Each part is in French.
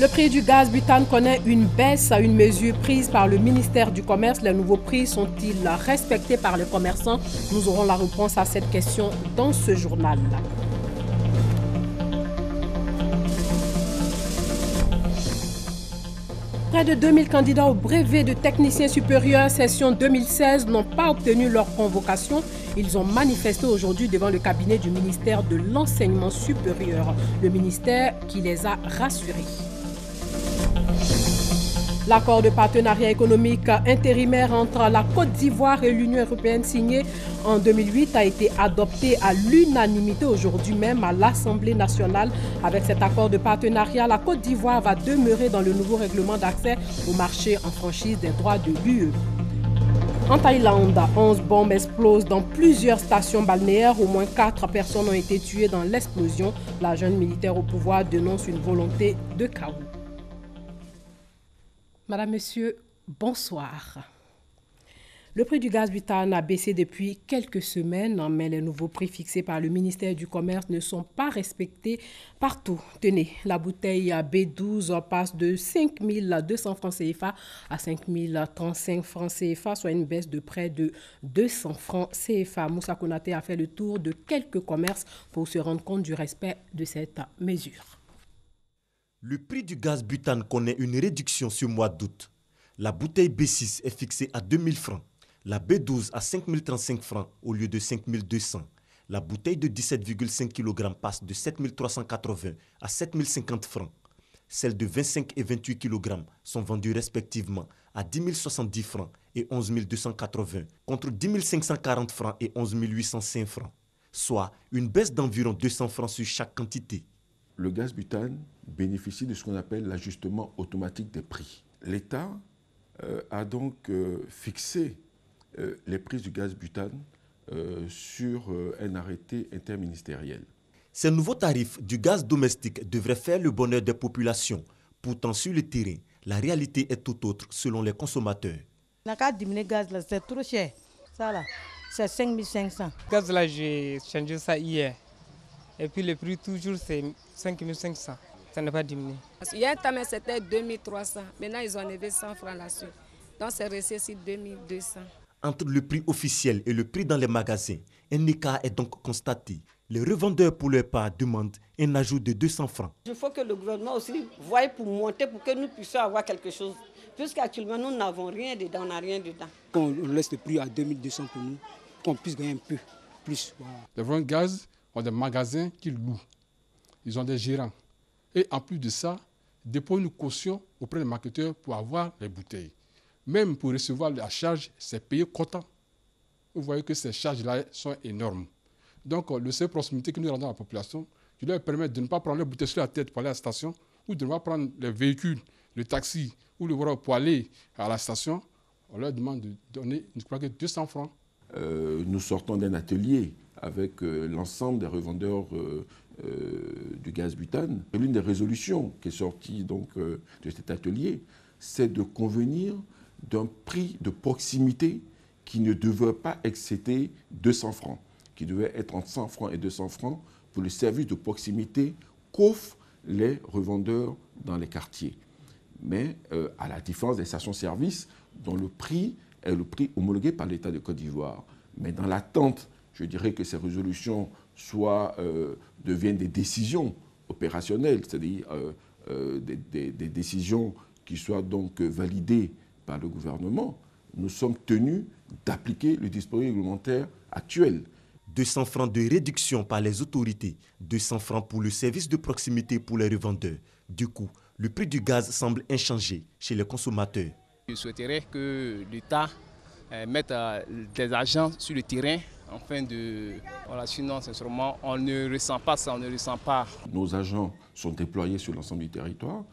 Le prix du gaz butane connaît une baisse, une mesure prise par le ministère du Commerce. Les nouveaux prix sont-ils respectés par les commerçants? Nous aurons la réponse à cette question dans ce journal. Près de 2000 candidats au brevet de technicien supérieur session 2016 n'ont pas obtenu leur convocation. Ils ont manifesté aujourd'hui devant le cabinet du ministère de l'Enseignement supérieur, le ministère qui les a rassurés. L'accord de partenariat économique intérimaire entre la Côte d'Ivoire et l'Union européenne signé en 2008 a été adopté à l'unanimité aujourd'hui même à l'Assemblée nationale. Avec cet accord de partenariat, la Côte d'Ivoire va demeurer dans le nouveau règlement d'accès au marché en franchise des droits de l'UE. En Thaïlande, 11 bombes explosent dans plusieurs stations balnéaires. Au moins 4 personnes ont été tuées dans l'explosion. La jeune militaire au pouvoir dénonce une volonté de chaos. Madame, Monsieur, bonsoir. Le prix du gaz butane a baissé depuis quelques semaines, mais les nouveaux prix fixés par le ministère du Commerce ne sont pas respectés partout. Tenez, la bouteille B12 passe de 5 200 francs CFA à 5 035 francs CFA, soit une baisse de près de 200 francs CFA. Moussa Konaté a fait le tour de quelques commerces pour se rendre compte du respect de cette mesure. Le prix du gaz butane connaît une réduction ce mois d'août. La bouteille B6 est fixée à 2 000 francs, la B12 à 5 035 francs au lieu de 5 200. La bouteille de 17,5 kg passe de 7 380 à 7 050 francs. Celles de 25 et 28 kg sont vendues respectivement à 10 070 francs et 11 280 contre 10 540 francs et 11 805 francs, soit une baisse d'environ 200 francs sur chaque quantité. Le gaz butane bénéficie de ce qu'on appelle l'ajustement automatique des prix. L'État a donc fixé les prix du gaz butane sur un arrêté interministériel. Ces nouveaux tarifs du gaz domestique devraient faire le bonheur des populations. Pourtant, sur le terrain, la réalité est tout autre selon les consommateurs. La carte diminuer gaz, c'est trop cher. Ça là, c'est 5 500. Le gaz là, j'ai changé ça hier. Et puis le prix toujours c'est 5 500. Ça n'a pas diminué. Il y a un temps c'était 2300. Maintenant ils ont enlevé 100 francs là-dessus. Donc c'est resté sur 2200. Entre le prix officiel et le prix dans les magasins, un écart est donc constaté. Les revendeurs pour leur part demandent un ajout de 200 francs. Il faut que le gouvernement aussi voie pour monter pour que nous puissions avoir quelque chose. Puisqu'actuellement nous n'avons rien dedans, on n'a rien dedans. Qu'on laisse le prix à 2200 pour nous, qu'on puisse gagner un peu plus. Voilà. Les ventes gaz ont des magasins qui louent. Ils ont des gérants. Et en plus de ça, ils déposent une caution auprès des marketeurs pour avoir les bouteilles. Même pour recevoir la charge, c'est payé comptant. Vous voyez que ces charges-là sont énormes. Donc, le service de proximité que nous rendons à la population, qui leur permet de ne pas prendre les bouteilles sur la tête pour aller à la station, ou de ne pas prendre les véhicules, le taxi ou le voiture pour aller à la station, on leur demande de donner, je crois que 200 francs. Nous sortons d'un atelier avec l'ensemble des revendeurs du gaz butane. Et l'une des résolutions qui est sortie donc, de cet atelier, c'est de convenir d'un prix de proximité qui ne devait pas excéder 200 francs, qui devait être entre 100 francs et 200 francs pour le service de proximité qu'offrent les revendeurs dans les quartiers. Mais à la différence des stations-service, dont le prix est le prix homologué par l'État de Côte d'Ivoire. Mais dans l'attente, je dirais que ces résolutions deviennent des décisions opérationnelles, c'est-à-dire des décisions qui soient donc validées par le gouvernement. Nous sommes tenus d'appliquer le dispositif réglementaire actuel. 200 francs de réduction par les autorités, 200 francs pour le service de proximité pour les revendeurs. Du coup, le prix du gaz semble inchangé chez les consommateurs. Je souhaiterais que l'État mette des agents sur le terrain afin de... Voilà, sinon, sincèrement, on ne ressent pas ça, on ne ressent pas. Nos agents sont déployés sur l'ensemble du territoire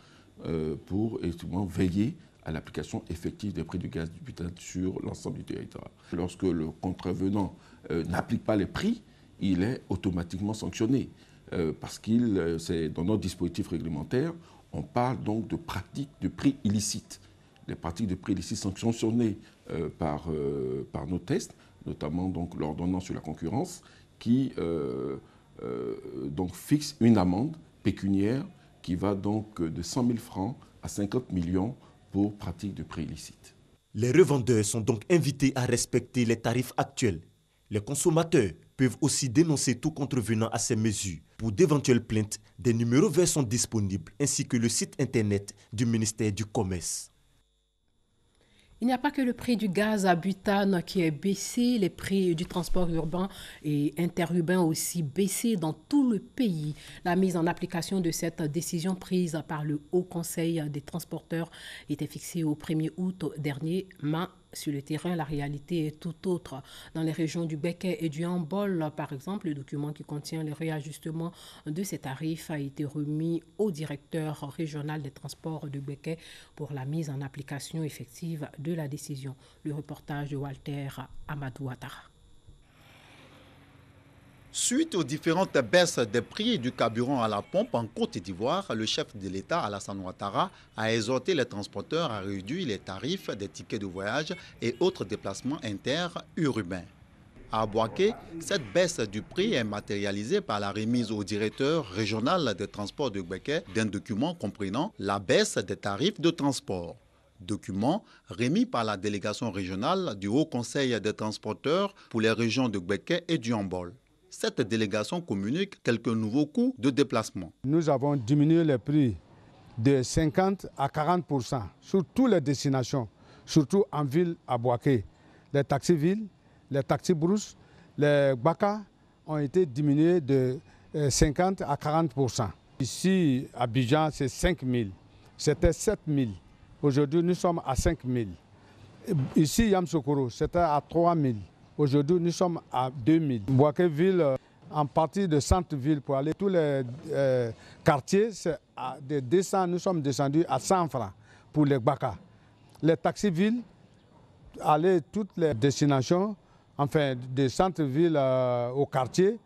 pour effectivement veiller à l'application effective des prix du gaz butane sur l'ensemble du territoire. Lorsque le contrevenant n'applique pas les prix, il est automatiquement sanctionné parce que c'est dans notre dispositif réglementaire, on parle donc de pratiques de prix illicites. Les pratiques de prix illicites sont sanctionnées par nos tests, notamment donc l'ordonnance sur la concurrence, qui donc fixe une amende pécuniaire qui va donc de 100 000 francs à 50 millions pour pratique de prix illicites. Les revendeurs sont donc invités à respecter les tarifs actuels. Les consommateurs peuvent aussi dénoncer tout contrevenant à ces mesures. Pour d'éventuelles plaintes, des numéros verts sont disponibles, ainsi que le site internet du ministère du Commerce. Il n'y a pas que le prix du gaz à butane qui est baissé, les prix du transport urbain et interurbain ont aussi baissé dans tout le pays. La mise en application de cette décision prise par le Haut Conseil des transporteurs était fixée au 1er août dernier, mais sur le terrain, la réalité est tout autre. Dans les régions du Béquet et du Hambol, par exemple, le document qui contient le réajustement de ces tarifs a été remis au directeur régional des transports de Béquet pour la mise en application effective de la décision. Le reportage de Walter Amadou Ouattara. Suite aux différentes baisses des prix du carburant à la pompe en Côte d'Ivoire, le chef de l'État, Alassane Ouattara, a exhorté les transporteurs à réduire les tarifs des tickets de voyage et autres déplacements interurbains. À Bouaké, cette baisse du prix est matérialisée par la remise au directeur régional des transports de Béquet d'un document comprenant la baisse des tarifs de transport. Document remis par la délégation régionale du Haut Conseil des transporteurs pour les régions de Béquet et du Hambol. Cette délégation communique quelques nouveaux coûts de déplacement. Nous avons diminué les prix de 50 à 40% sur toutes les destinations, surtout en ville à Bouaké. Les taxis villes, les taxis brousses, les baka ont été diminués de 50 à 40%. Ici, à Abidjan, c'est 5 000. C'était 7 000. Aujourd'hui, nous sommes à 5 000. Ici, Yamsoukro, c'était à 3 000. Aujourd'hui, nous sommes à 2000. Bouaké-Ville, en partie de centre-ville pour aller tous les quartiers, de 200, nous sommes descendus à 100 francs pour les Baka. Les taxis-villes, aller toutes les destinations, enfin, de centre-ville au quartier,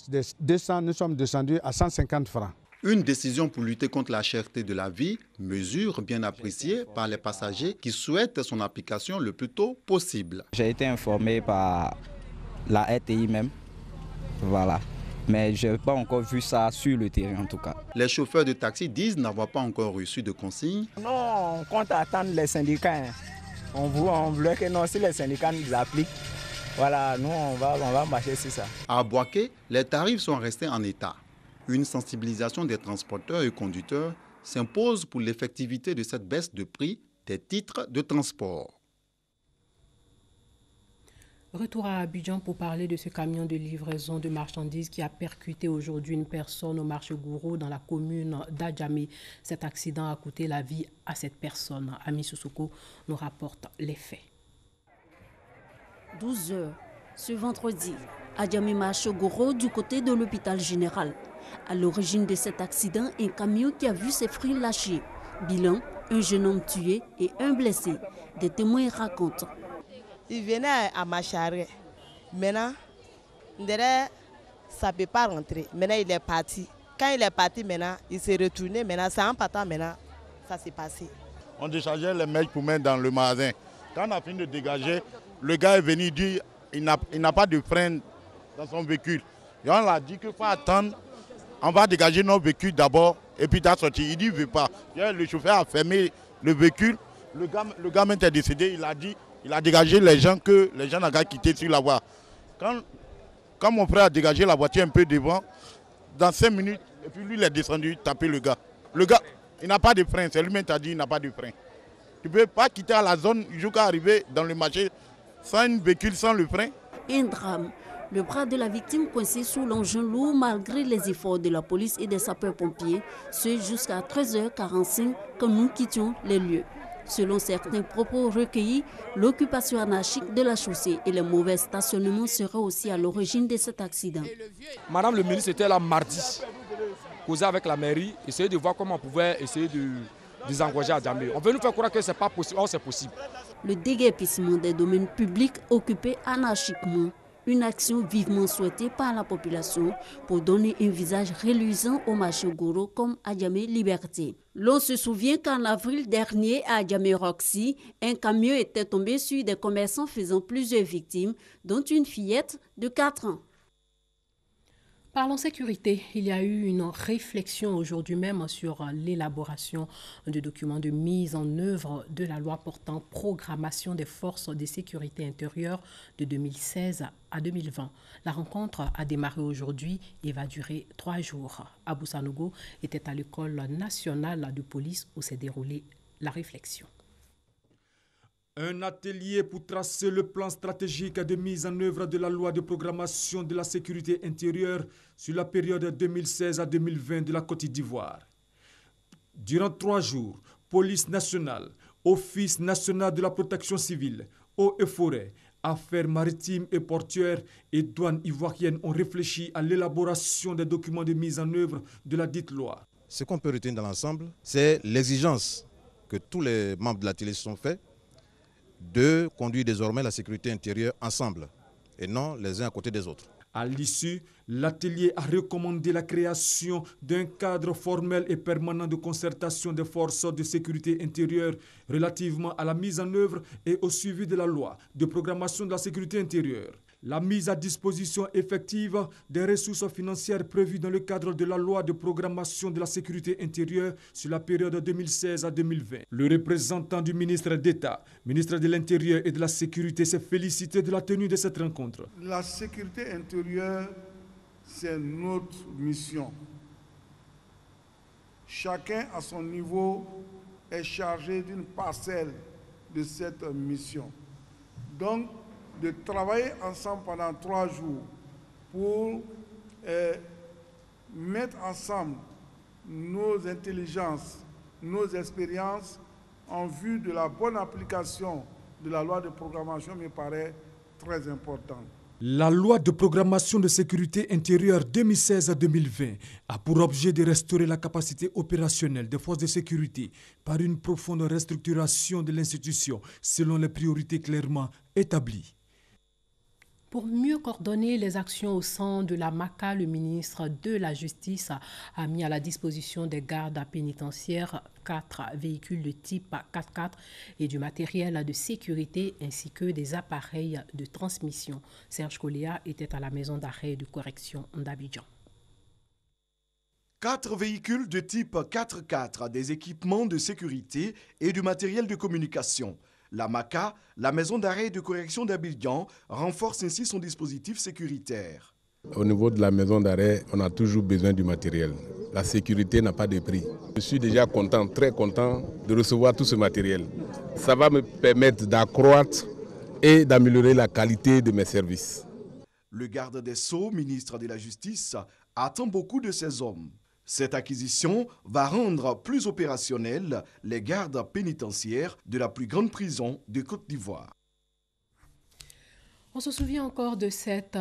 de 200, nous sommes descendus à 150 francs. Une décision pour lutter contre la cherté de la vie, mesure bien appréciée par les passagers qui souhaitent son application le plus tôt possible. J'ai été informé par la RTI même, voilà. Mais je n'ai pas encore vu ça sur le terrain en tout cas. Les chauffeurs de taxi disent n'avoir pas encore reçu de consignes. Non, on compte attendre les syndicats. On voulait que non, si les syndicats nous appliquent, voilà, nous on va marcher sur ça. À Bouaké, les tarifs sont restés en état. Une sensibilisation des transporteurs et conducteurs s'impose pour l'effectivité de cette baisse de prix des titres de transport. Retour à Abidjan pour parler de ce camion de livraison de marchandises qui a percuté aujourd'hui une personne au marché Gouro dans la commune d'Adjamé. Cet accident a coûté la vie à cette personne. Ami Soussouko nous rapporte les faits. 12 heures ce vendredi, Adjamé marché Gouro du côté de l'hôpital général. À l'origine de cet accident, un camion qui a vu ses fruits lâchés. Bilan, un jeune homme tué et un blessé. Des témoins racontent. Il venait à Macharé. Maintenant, ça ne peut pas rentrer. Maintenant, il est parti. Quand il est parti, maintenant, il s'est retourné. Maintenant, c'est en partant, maintenant, ça s'est passé. On déchargeait les mèches pour mettre dans le magasin. Quand on a fini de dégager, le gars est venu dire qu'il n'a pas de frein dans son véhicule. Et on l'a dit qu'il faut attendre. On va dégager nos véhicules d'abord et puis t'as sorti. Il dit qu'il ne veut pas. Le chauffeur a fermé le véhicule. Le gars même est décédé, il a dit, il a dégagé les gens que les gens n'ont qu'à quitter sur la voie. Quand mon frère a dégagé la voiture un peu devant, dans 5 minutes, et puis lui il est descendu taper le gars. Le gars, il n'a pas de frein, c'est lui-même qui a dit il n'a pas de frein. Tu ne peux pas quitter à la zone jusqu'à arriver dans le marché sans un véhicule, sans le frein. Un drame. Le bras de la victime coincé sous l'engin lourd malgré les efforts de la police et des sapeurs-pompiers, ce jusqu'à 13h45 quand nous quittions les lieux. Selon certains propos recueillis, l'occupation anarchique de la chaussée et les mauvais stationnements seraient aussi à l'origine de cet accident. Madame le ministre était là mardi, causé avec la mairie, essayer de voir comment on pouvait essayer de désengorger à Djamé. On veut nous faire croire que ce n'est pas possible, or c'est possible. Le déguerpissement des domaines publics occupés anarchiquement. Une action vivement souhaitée par la population pour donner un visage reluisant au marché Gouro comme Adjamé Liberté. L'on se souvient qu'en avril dernier, à Adjamé Roxy, un camion était tombé sur des commerçants faisant plusieurs victimes, dont une fillette de 4 ans. Parlons sécurité. Il y a eu une réflexion aujourd'hui même sur l'élaboration de documents de mise en œuvre de la loi portant programmation des forces de sécurité intérieure de 2016 à 2020. La rencontre a démarré aujourd'hui et va durer 3 jours. Abou Sanogo était à l'école nationale de police où s'est déroulée la réflexion. Un atelier pour tracer le plan stratégique de mise en œuvre de la loi de programmation de la sécurité intérieure sur la période 2016 à 2020 de la Côte d'Ivoire. Durant 3 jours, Police nationale, Office national de la protection civile, Eaux et forêts, Affaires maritimes et portuaires et douanes ivoiriennes ont réfléchi à l'élaboration des documents de mise en œuvre de la dite loi. Ce qu'on peut retenir dans l'ensemble, c'est l'exigence que tous les membres de l'atelier se sont faits de conduire désormais la sécurité intérieure ensemble et non les uns à côté des autres. À l'issue, l'atelier a recommandé la création d'un cadre formel et permanent de concertation des forces de sécurité intérieure relativement à la mise en œuvre et au suivi de la loi de programmation de la sécurité intérieure. La mise à disposition effective des ressources financières prévues dans le cadre de la loi de programmation de la sécurité intérieure sur la période 2016 à 2020. Le représentant du ministre d'État, ministre de l'Intérieur et de la Sécurité, s'est félicité de la tenue de cette rencontre. La sécurité intérieure, c'est notre mission. Chacun à son niveau est chargé d'une parcelle de cette mission. Donc, de travailler ensemble pendant 3 jours pour mettre ensemble nos intelligences, nos expériences en vue de la bonne application de la loi de programmation me paraît très important. La loi de programmation de sécurité intérieure 2016-2020 a pour objet de restaurer la capacité opérationnelle des forces de sécurité par une profonde restructuration de l'institution selon les priorités clairement établies. Pour mieux coordonner les actions au sein de la MACA, le ministre de la Justice a mis à la disposition des gardes pénitentiaires 4 véhicules de type 4x4 et du matériel de sécurité ainsi que des appareils de transmission. Serge Koléa était à la maison d'arrêt et de correction d'Abidjan. 4 véhicules de type 4x4, des équipements de sécurité et du matériel de communication. La MACA, la maison d'arrêt et de correction d'Abidjan, renforce ainsi son dispositif sécuritaire. Au niveau de la maison d'arrêt, on a toujours besoin du matériel. La sécurité n'a pas de prix. Je suis déjà content, très content de recevoir tout ce matériel. Ça va me permettre d'accroître et d'améliorer la qualité de mes services. Le garde des Sceaux, ministre de la Justice, attend beaucoup de ces hommes. Cette acquisition va rendre plus opérationnels les gardes pénitentiaires de la plus grande prison de Côte d'Ivoire. On se souvient encore de cette